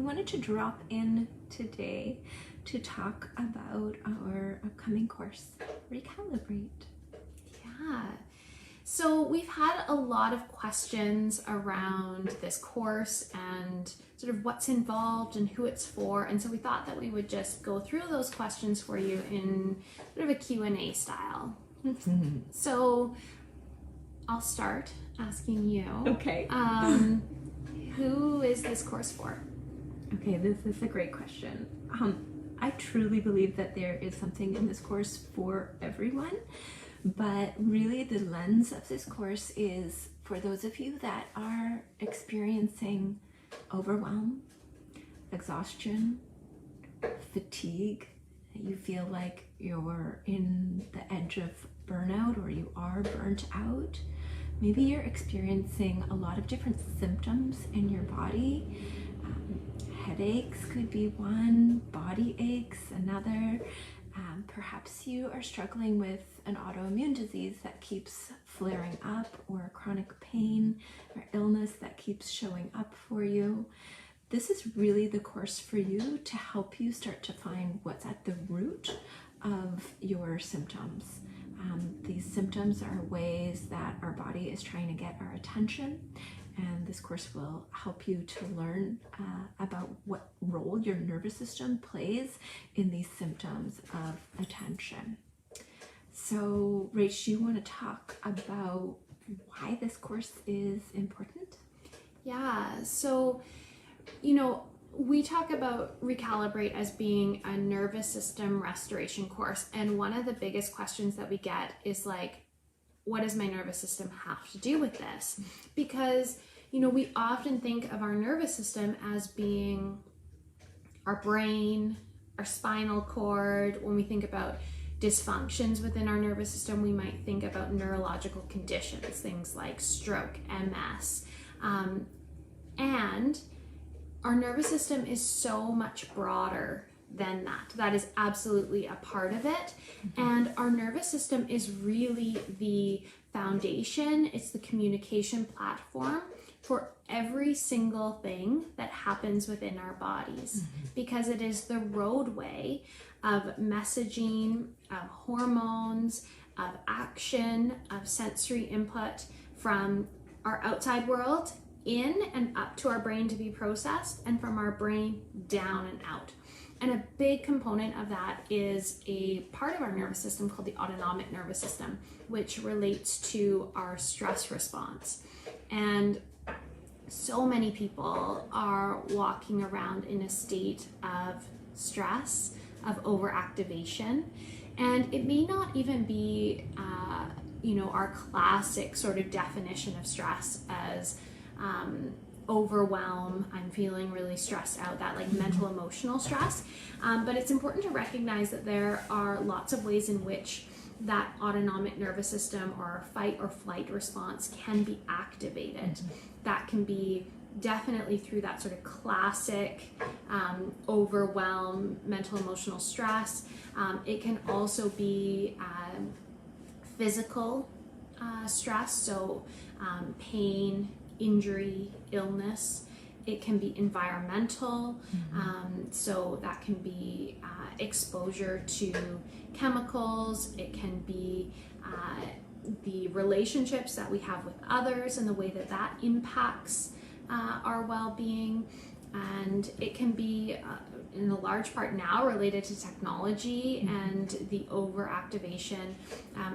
wanted to drop in today to talk about our upcoming course, Recalibrate. Yeah. So we've had a lot of questions around this course and sort of what's involved and who it's for. And so we thought that we would just go through those questions for you in sort of a Q&A style. So I'll start asking you. Okay. Who is this course for? Okay, this is a great question. I truly believe that there is something in this course for everyone, but really the lens of this course is for those of you that are experiencing overwhelm, exhaustion, fatigue. You feel like you're in the edge of burnout or you are burnt out. Maybe you're experiencing a lot of different symptoms in your body. Headaches could be one, body aches another. Perhaps you are struggling with an autoimmune disease that keeps flaring up, or chronic pain or illness that keeps showing up for you. This is really the course for you to help you start to find what's at the root of your symptoms. These symptoms are ways that our body is trying to get our attention, and this course will help you to learn about what role your nervous system plays in these symptoms of attention. So, Rach, you want to talk about why this course is important? Yeah, so, we talk about Recalibrate as being a nervous system restoration course, and one of the biggest questions that we get is like, what does my nervous system have to do with this? Because, we often think of our nervous system as being our brain, our spinal cord. When we think about dysfunctions within our nervous system, we might think about neurological conditions, things like stroke, MS, and our nervous system is so much broader than that. That is absolutely a part of it. And our nervous system is really the foundation. It's the communication platform for every single thing that happens within our bodies, because it is the roadway of messaging, of hormones, of action, of sensory input from our outside world in and up to our brain to be processed, and from our brain down and out. And a big component of that is a part of our nervous system called the autonomic nervous system, which relates to our stress response. And so many people are walking around in a state of stress, of overactivation, and it may not even be, our classic sort of definition of stress as overwhelm, I'm feeling really stressed out, that like mental emotional stress. But it's important to recognize that there are lots of ways in which that autonomic nervous system or fight or flight response can be activated. That can be definitely through that sort of classic overwhelm, mental emotional stress. It can also be physical stress, so pain, injury, illness. It can be environmental, so that can be exposure to chemicals. It can be the relationships that we have with others and the way that that impacts our well-being. And it can be in a large part now related to technology and the overactivation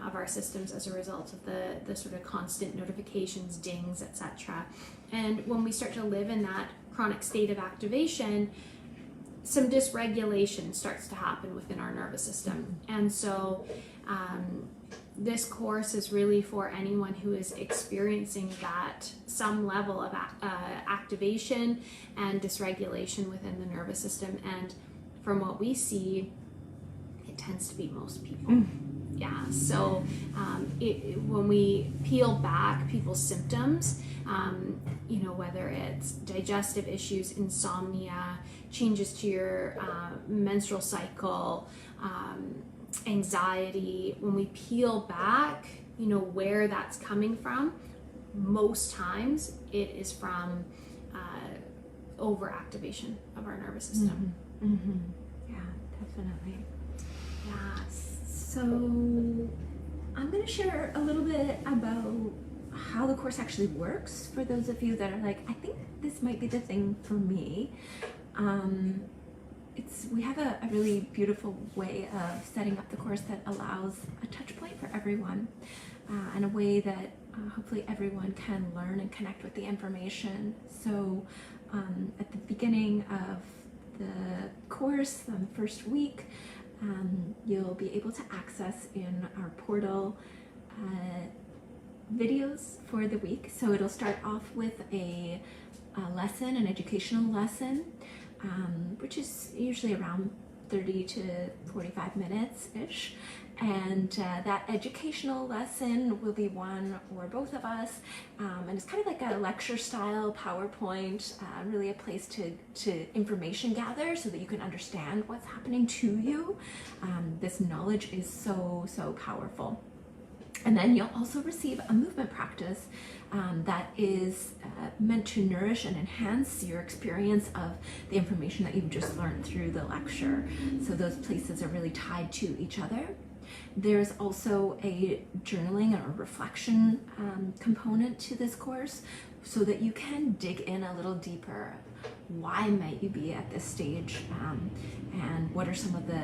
of our systems as a result of the sort of constant notifications, dings, etc. And when we start to live in that chronic state of activation, some dysregulation starts to happen within our nervous system. And so this course is really for anyone who is experiencing that some level of activation and dysregulation within the nervous system. And from what we see, it tends to be most people. Yeah, so when we peel back people's symptoms, whether it's digestive issues, insomnia, changes to your menstrual cycle, anxiety, when we peel back, where that's coming from, most times it is from overactivation of our nervous system. Yeah, definitely. Yeah. So I'm going to share a little bit about how the course actually works for those of you that are like, I think this might be the thing for me. We have a really beautiful way of setting up the course that allows a touch point for everyone, and a way that hopefully everyone can learn and connect with the information. So at the beginning of the course, on the first week, you'll be able to access in our portal videos for the week. So it'll start off with a lesson, an educational lesson, which is usually around 30 to 45 minutes-ish. And that educational lesson will be one or both of us, and it's kind of like a lecture style PowerPoint, really a place to information gather so that you can understand what's happening to you. This knowledge is so powerful. And then you'll also receive a movement practice that is meant to nourish and enhance your experience of the information that you've just learned through the lecture. So those places are really tied to each other. There's also a journaling or reflection component to this course, so that you can dig in a little deeper. Why might you be at this stage, and what are some of the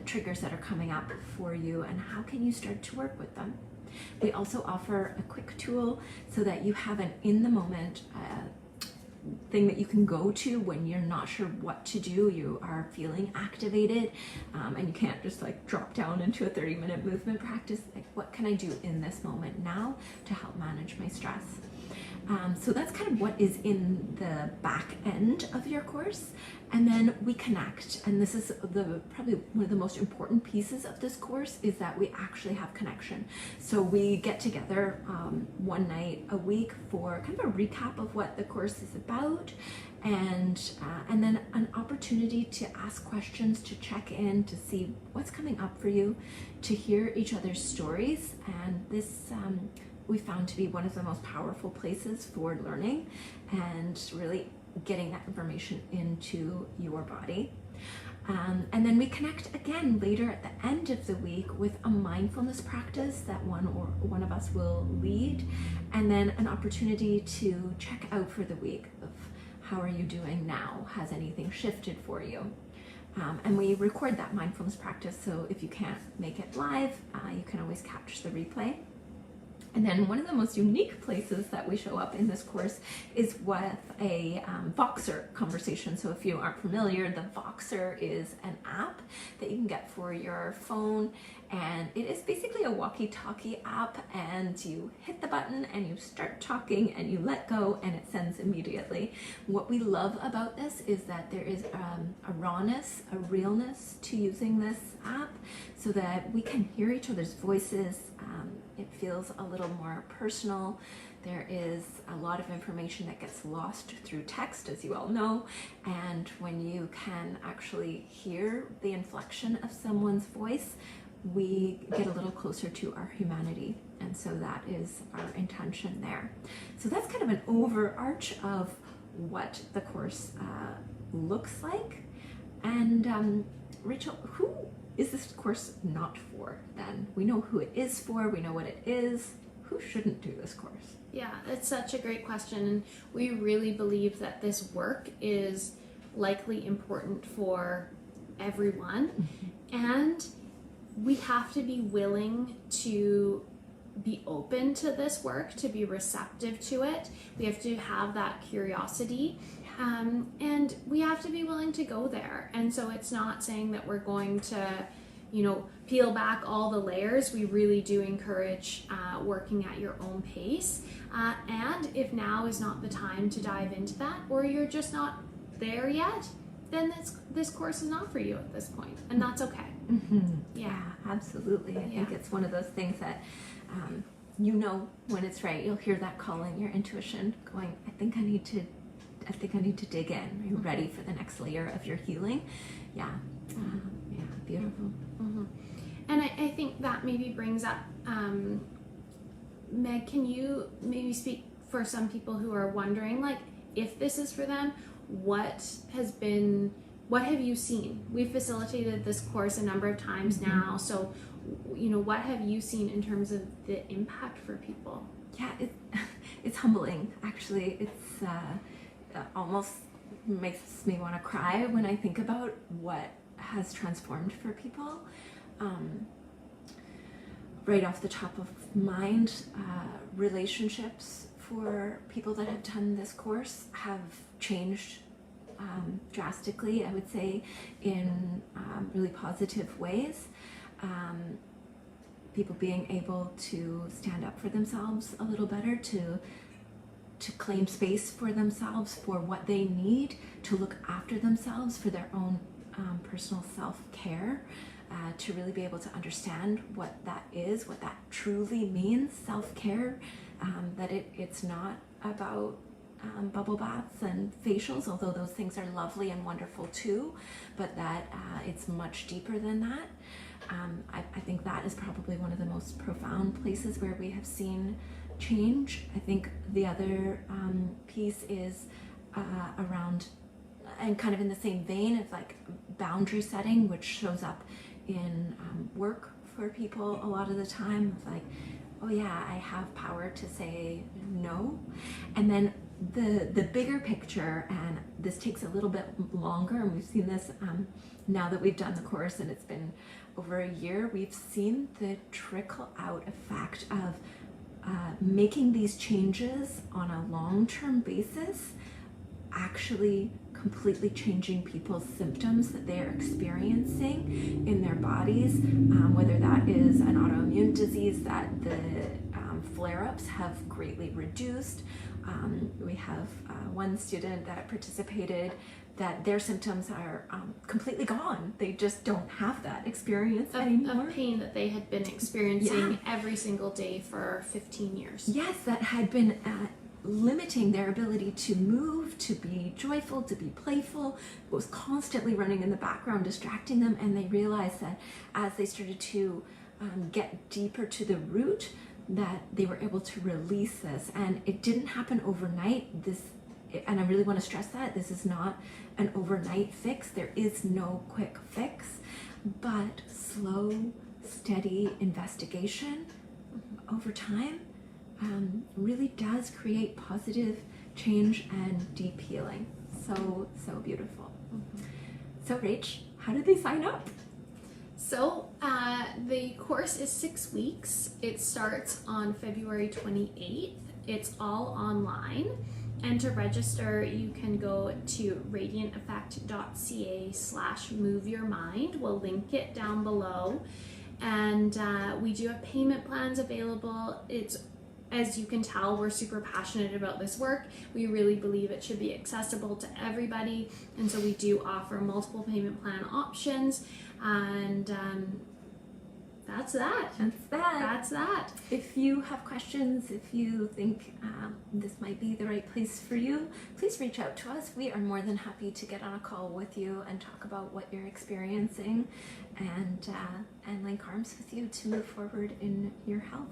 triggers that are coming up for you, and how can you start to work with them? We also offer a quick tool so that you have an in-the-moment thing that you can go to when you're not sure what to do, you are feeling activated, and you can't just like drop down into a 30-minute movement practice. Like, what can I do in this moment now to help manage my stress? So that's kind of what is in the back end of your course. And then we connect, and this is probably one of the most important pieces of this course, is that we actually have connection. So we get together one night a week for kind of a recap of what the course is about, and then an opportunity to ask questions, to check in, to see what's coming up for you, to hear each other's stories. And this we found to be one of the most powerful places for learning and really getting that information into your body. And then we connect again later at the end of the week with a mindfulness practice that one of us will lead, and then an opportunity to check out for the week of how are you doing now? Has anything shifted for you? And we record that mindfulness practice, so if you can't make it live, you can always catch the replay. And then one of the most unique places that we show up in this course is with a Voxer conversation. So if you aren't familiar, the Voxer is an app that you can get for your phone, and it is basically a walkie-talkie app, and you hit the button and you start talking and you let go and it sends immediately. What we love about this is that there is a rawness, a realness to using this app, so that we can hear each other's voices. It feels a little more personal. There is a lot of information that gets lost through text, as you all know, and when you can actually hear the inflection of someone's voice, we get a little closer to our humanity, and so that is our intention there. So that's kind of an overarch of what the course looks like. And Rachel, who is this course not for then? We know who it is for, we know what it is. Who shouldn't do this course? Yeah, it's such a great question, and we really believe that this work is likely important for everyone, and we have to be willing to be open to this work, to be receptive to it. We have to have that curiosity, and we have to be willing to go there. And so it's not saying that we're going to, peel back all the layers. We really do encourage working at your own pace. And if now is not the time to dive into that, or you're just not there yet, then this course is not for you at this point, and that's okay. Yeah, absolutely. I think it's one of those things that when it's right. You'll hear that calling, your intuition going, I think I need to dig in. Are you ready for the next layer of your healing? Yeah. Beautiful. And I think that maybe brings up, Meg, can you maybe speak for some people who are wondering, like, if this is for them, what have you seen? We've facilitated this course a number of times now, so what have you seen in terms of the impact for people? Yeah, it's humbling, actually. It's almost makes me want to cry when I think about what has transformed for people. Right off the top of mind, relationships for people that have done this course have changed drastically, I would say, in really positive ways. People being able to stand up for themselves a little better, to claim space for themselves, for what they need, to look after themselves, for their own personal self-care, to really be able to understand what that is, what that truly means, self-care, that it's not about bubble baths and facials, although those things are lovely and wonderful too, but that it's much deeper than that. I think that is probably one of the most profound places where we have seen change. I think the other piece is around, and kind of in the same vein of like boundary setting, which shows up in work for people a lot of the time, of like, oh yeah, I have power to say no. And then the bigger picture, and this takes a little bit longer, and we've seen this now that we've done the course and it's been over a year, we've seen the trickle out effect of making these changes on a long-term basis, actually completely changing people's symptoms that they are experiencing in their bodies, whether that is an autoimmune disease that the flare-ups have greatly reduced. We have one student that participated that their symptoms are completely gone. They just don't have that experience anymore. Of pain that they had been experiencing every single day for 15 years. Yes, that had been limiting their ability to move, to be joyful, to be playful. It was constantly running in the background, distracting them, and they realized that as they started to get deeper to the root, that they were able to release this. And it didn't happen overnight. And I really want to stress that this is not an overnight fix. There is no quick fix, but slow, steady investigation over time really does create positive change and deep healing. So beautiful. So Rach, how do they sign up? So the course is 6 weeks. It starts on February 28th. It's all online. And to register, you can go to radianteffect.ca/moveyourmind. We'll link it down below. And we do have payment plans available. As you can tell, we're super passionate about this work. We really believe it should be accessible to everybody. And so we do offer multiple payment plan options. And that's that. That's that. If you have questions, if you think this might be the right place for you, please reach out to us. We are more than happy to get on a call with you and talk about what you're experiencing and link arms with you to move forward in your health.